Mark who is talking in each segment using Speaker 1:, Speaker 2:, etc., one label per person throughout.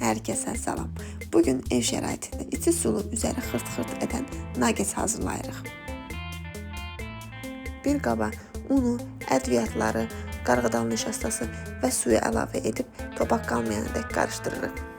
Speaker 1: Hər kəsə salam. Bugün ev şəraitində içi sulu, üzəri xırt-xırt edən nagets hazırlayırıq. Bir qaba unu, ədviyyatları, qarğıdal nişastası və suyu əlavə edib topak qalmayana dək qarışdırırıq.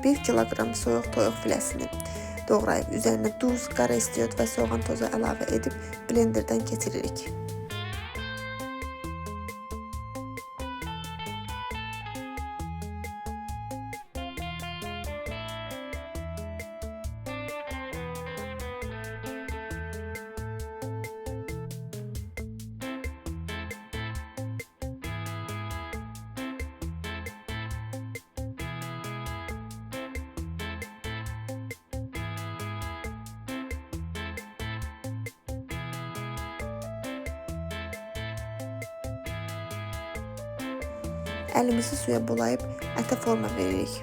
Speaker 1: Bir kiloqram soyuq toyuq filəsini doğrayıb üzərinə duz, qara istiot və soğan tozu əlavə edib blenderdən keçiririk. Əlimizi suya bulayıb ətə forma veririk.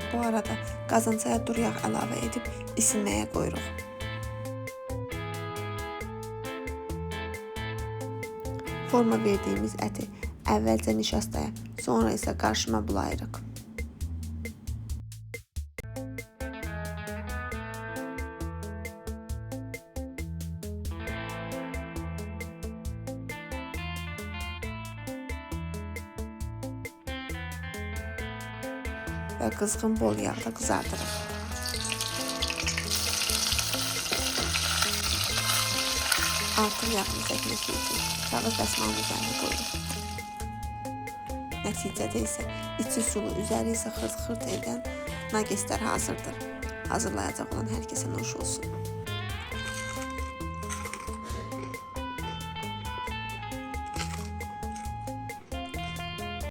Speaker 1: Bu arada qazancaya duru yağ əlavə edib isinməyə qoyuruq. Forma verdiyimiz əti əvvəlcə nişastaya, sonra isə qarışıma bulayırıq. Və qızğın bol yağda qızardırıq. Artıq yağını çəkməsi üçün kağız dəsmalın üzərinə qoyuruq. Nəticədə isə içi sulu, üzəri isə xırt-xırt edən nagetslər hazırdır. Hazırlayacaq olan hər kəsə nuş olsun.